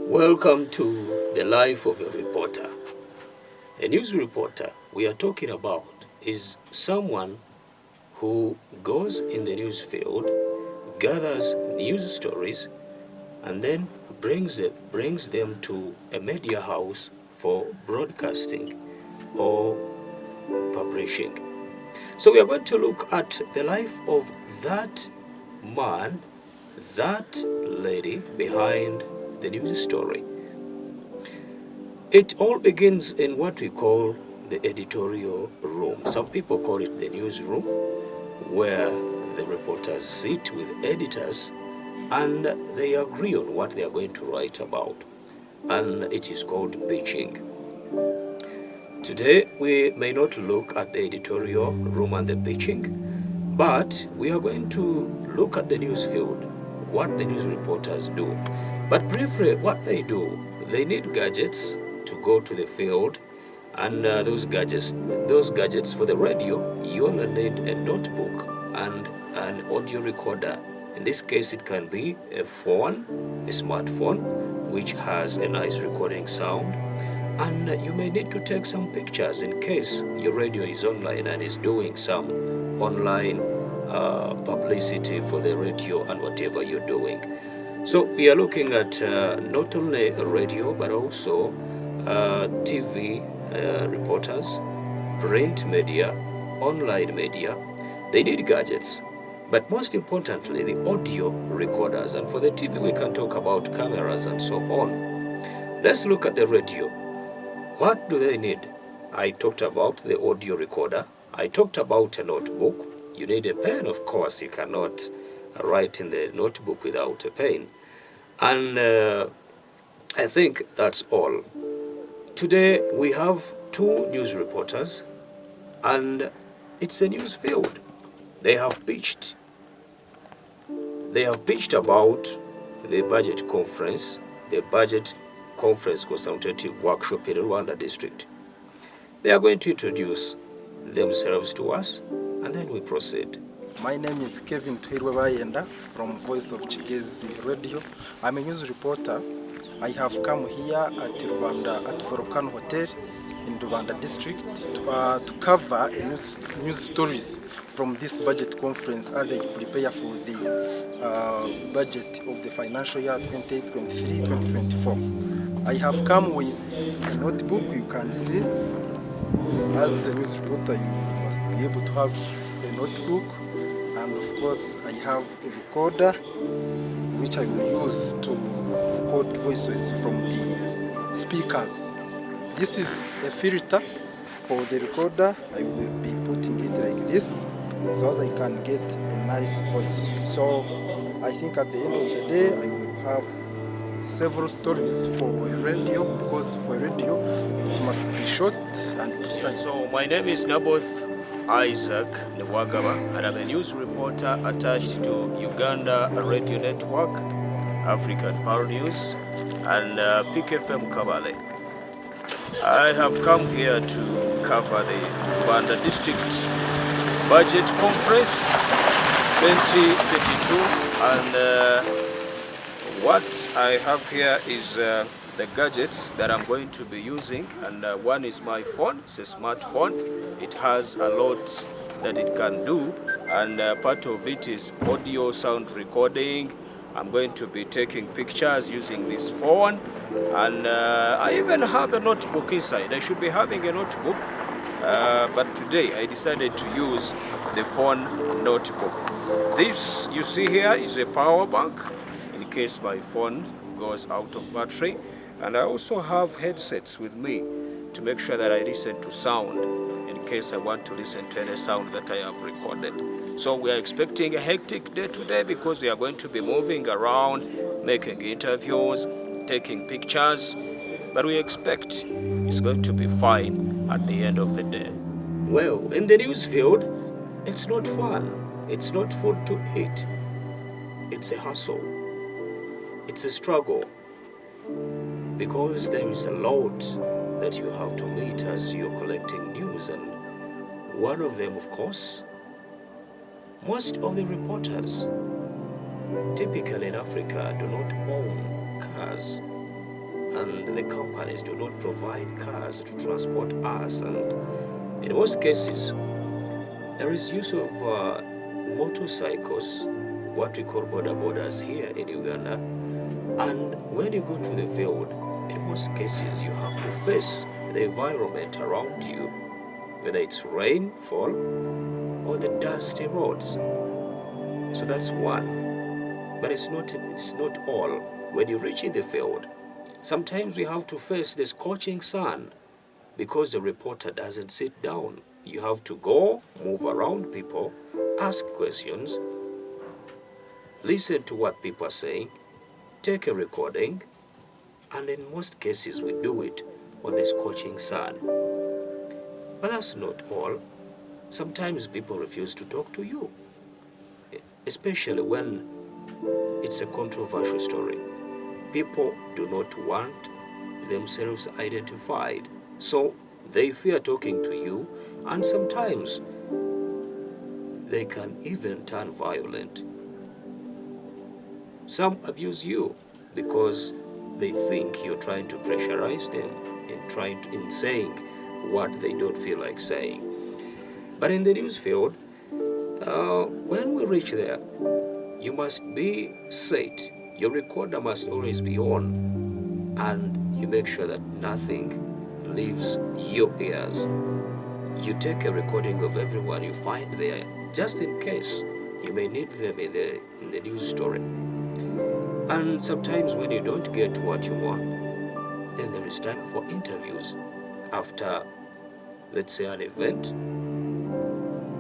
Welcome to the life of a reporter. A news reporter we are talking about is someone who goes in the news field, gathers news stories, and then brings them to a media house for broadcasting or publishing. So we are going to look at the life of that man, that lady behind the news story. It all begins in what we call the editorial room. Some people call it the newsroom, where the reporters sit with editors and they agree on what they are going to write about. And it is called pitching. Today, we may not look at the editorial room and the pitching, but we are going to look at the news field, what the news reporters do. But briefly, what they do, they need gadgets to go to the field, and those gadgets for the radio, you only need a notebook and an audio recorder. In this case, it can be a phone, a smartphone, which has a nice recording sound. And you may need to take some pictures in case your radio is online and is doing some online publicity for the radio and whatever you're doing. So we are looking at not only radio but also TV reporters, print media, online media. They need gadgets, but most importantly, the audio recorders. And for the TV, we can talk about cameras and so on. Let's look at the radio. What do they need? I talked about the audio recorder. I talked about a notebook. You need a pen, of course. You cannot write in the notebook without a pen. And I think that's all. Today we have two news reporters, and it's a news field. They have pitched about the budget conference, consultative workshop in Rwanda district. They are going to introduce themselves to us, and then we proceed. My name is Kevin Tuhirwe Bayenda from Voice of Chigezi Radio. I'm a news reporter. I have come here at Volcano Hotel in Rwanda district to cover news stories from this budget conference as they prepare for the budget of the financial year 2023-2024. I have come with a notebook. You can see, as a news reporter, you must be able to have a notebook, and of course I have a recorder which I will use to record voices from the speakers. This is a filter for the recorder. I will be putting it like this so as I can get a nice voice. So I think at the end of the day I will have several stories for a radio, because for a radio it must be short and precise. So my name is Naboth Isaac Nwagaba, and I'm a news reporter attached to Uganda Radio Network, African Power News, and Peak FM Kabale. I have come here to cover the Rwanda District Budget Conference 2022, and what I have here is the gadgets that I'm going to be using, and one is my phone. It's a smartphone. It has a lot that it can do, and part of it is audio sound recording. I'm going to be taking pictures using this phone, and I even have a notebook inside. I should be having a notebook, but today I decided to use the phone notebook. This you see here is a power bank in case my phone goes out of battery, and I also have headsets with me to make sure that I listen to sound in case I want to listen to any sound that I have recorded. So we are expecting a hectic day today because we are going to be moving around, making interviews, taking pictures, but we expect it's going to be fine at the end of the day. Well, in the news field, it's not fun. It's not food to eat. It's a hustle. It's a struggle, because there is a lot that you have to meet as you're collecting news, and one of them, of course, most of the reporters, typically in Africa, do not own cars. and the companies do not provide cars to transport us, and in most cases there is use of motorcycles, what we call borders here in Uganda. And when you go to the field, in most cases you have to face the environment around you, whether it's rainfall or the dusty roads. So that's one, but it's not all. When you reach in the field, sometimes we have to face the scorching sun because the reporter doesn't sit down. You have to go, move around people, ask questions, listen to what people are saying, take a recording, and in most cases we do it on the scorching sun. But that's not all. Sometimes people refuse to talk to you, especially when it's a controversial story. People do not want themselves identified, so they fear talking to you, and sometimes they can even turn violent. Some abuse you because they think you're trying to pressurize them in saying what they don't feel like saying. But in the news field, when we reach there, you must be set. Your recorder must always be on, and you make sure that nothing leaves your ears. You take a recording of everyone you find there, just in case you may need them in the news story. And sometimes when you don't get what you want, then there is time for interviews after, let's say, an event.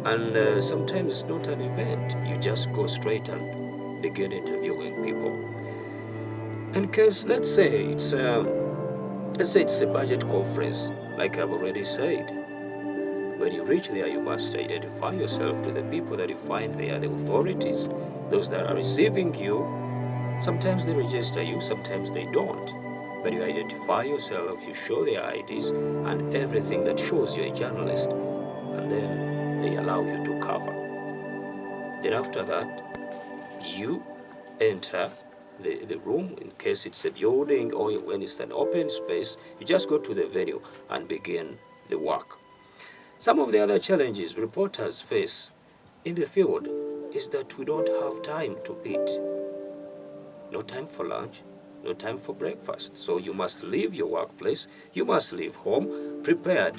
And sometimes it's not an event. You just go straight and begin interviewing people. In case, let's say it's a budget conference, like I've already said. When you reach there, you must identify yourself to the people that you find there, the authorities, those that are receiving you. Sometimes they register you, sometimes they don't. But you identify yourself, you show their IDs and everything that shows you're a journalist, and then they allow you to cover. Then after that, you enter the room. In case it's a building or when it's an open space, you just go to the venue and begin the work. Some of the other challenges reporters face in the field is that we don't have time to eat. No time for lunch, no time for breakfast. So you must leave your workplace, you must leave home prepared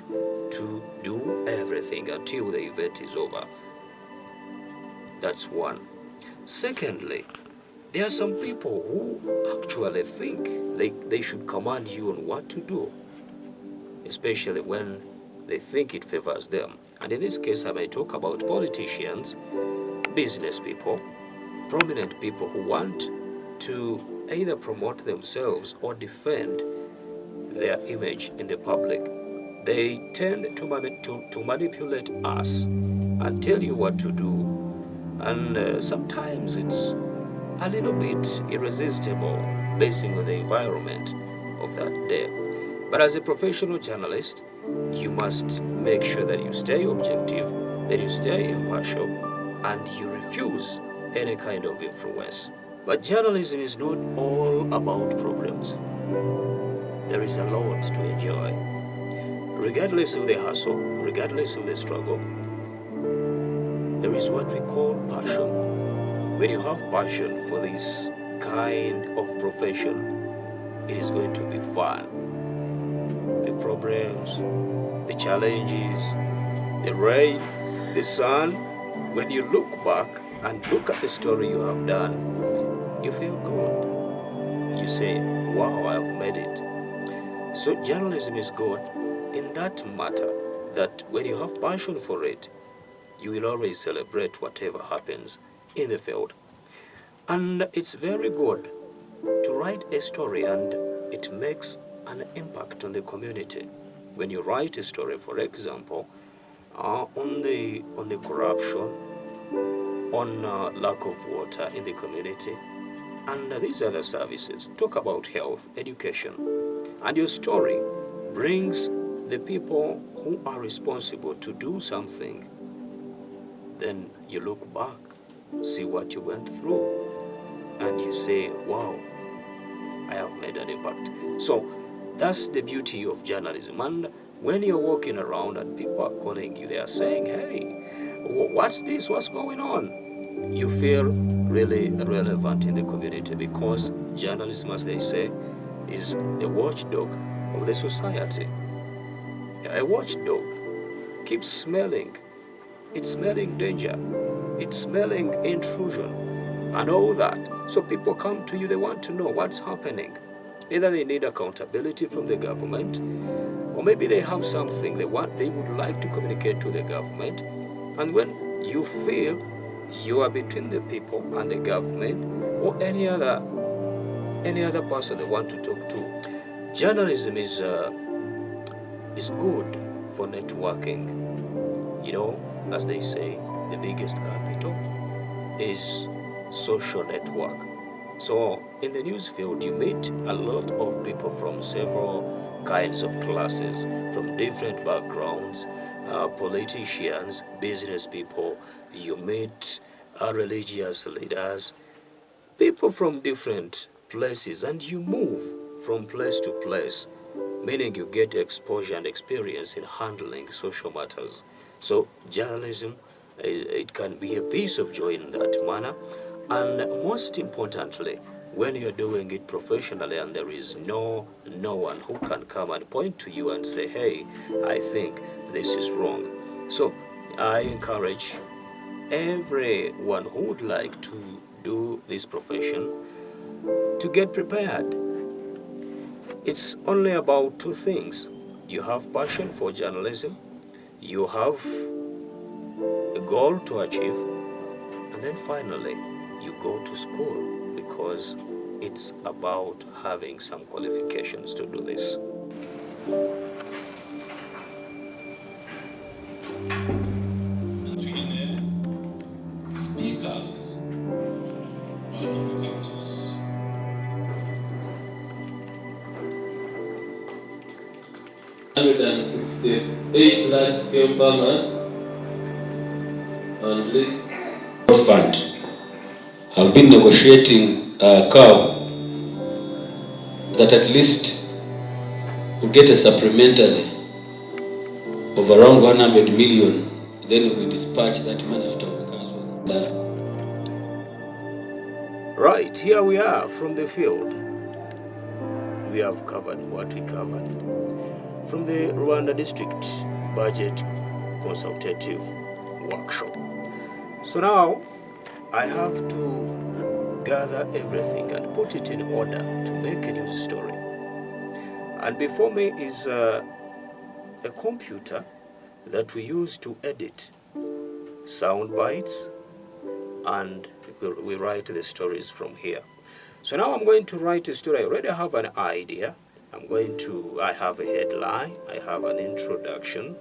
to do everything until the event is over. That's one. Secondly, there are some people who actually think they should command you on what to do, especially when they think it favors them. And in this case, I may talk about politicians, business people, prominent people who want to either promote themselves or defend their image in the public. They tend to manipulate us and tell you what to do. And sometimes it's a little bit irresistible basing on the environment of that day. But as a professional journalist, you must make sure that you stay objective, that you stay impartial, and you refuse any kind of influence. But journalism is not all about problems. There is a lot to enjoy. Regardless of the hustle, regardless of the struggle, there is what we call passion. When you have passion for this kind of profession, it is going to be fun. The problems, the challenges, the rain, the sun, when you look back and look at the story you have done, you feel good. You say, wow, I've made it. So journalism is good in that matter, that when you have passion for it, you will always celebrate whatever happens in the field. And it's very good to write a story, and it makes an impact on the community. When you write a story, for example, on the corruption, on lack of water in the community, and these other services, talk about health, education, and your story brings the people who are responsible to do something. Then you look back, see what you went through, and you say, wow, I have made an impact. So that's the beauty of journalism. And when you're walking around and people are calling you, they are saying, hey, what's this? What's going on? You feel really relevant in the community, because journalism, as they say, is the watchdog of the society. A watchdog keeps smelling. It's smelling danger. It's smelling intrusion and all that. So people come to you, they want to know what's happening. Either they need accountability from the government, or maybe they have something they would like to communicate to the government. And when you feel you are between the people and the government, or any other person they want to talk to, journalism is good for networking. You know, as they say, the biggest capital is social network. So in the news field, you meet a lot of people from several kinds of classes, from different backgrounds, politicians, business people. You meet religious leaders, people from different places, and you move from place to place, meaning you get exposure and experience in handling social matters. So journalism, it can be a piece of joy in that manner. And most importantly, when you're doing it professionally and there is no one who can come and point to you and say, hey, I think this is wrong. So I encourage everyone who would like to do this profession to get prepared. It's only about two things. You have passion for journalism, you have a goal to achieve, and then finally you go to school, because it's about having some qualifications to do this. Speakers on the campus. 168 large-scale farmers on lists fund have been negotiating a cow that at least will get a supplementary of around 100 million. Then we dispatch that money to the council. Right, here we are from the field. We have covered what we covered from the Rwanda District Budget Consultative Workshop. So now I have to gather everything and put it in order to make a news story. And before me is a computer that we use to edit sound bites, and we write the stories from here. So now I'm going to write a story. I already have an idea. I have a headline, I have an introduction,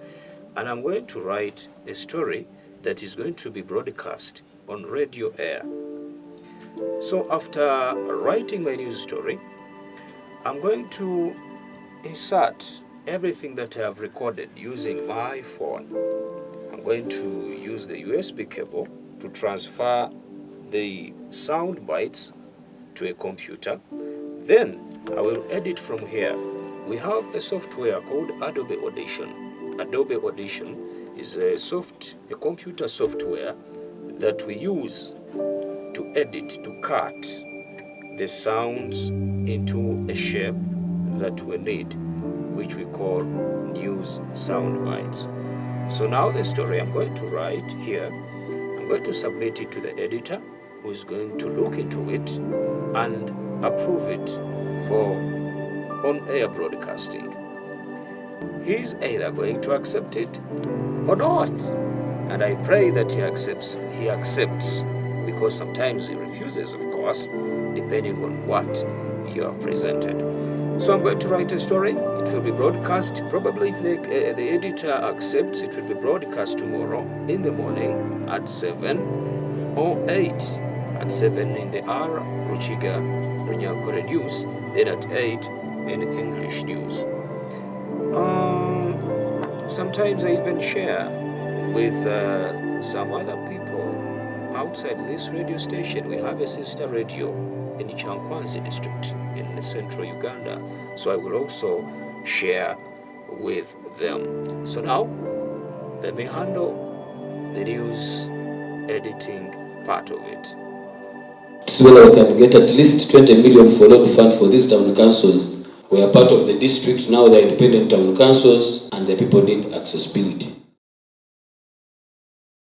and I'm going to write a story that is going to be broadcast on radio air. So after writing my news story, I'm going to insert everything that I have recorded using my phone. I'm going to use the USB cable to transfer the sound bites to a computer. Then I will edit from here. We have a software called Adobe Audition. Adobe Audition is a computer software that we use to edit, to cut the sounds into a shape that we need, which we call news sound bites. So now the story I'm going to write here, I'm going to submit it to the editor, who is going to look into it and approve it for on-air broadcasting. He's either going to accept it or not. And I pray that he accepts, because sometimes he refuses, of course, depending on what you have presented. So I'm going to write a story. It will be broadcast, probably if the editor accepts, it will be broadcast tomorrow in the morning at 7 or 8. At 7 in the R, Ruchiga Runyankore News, then at 8 in English News. Sometimes I even share with some other people how outside this radio station, we have a sister radio in Chankwanzi district in central Uganda. So I will also share with them. So now, let me handle the news editing part of it. See whether we can get at least 20 million for road fund for these town councils. We are part of the district, now they are independent town councils, and the people need accessibility.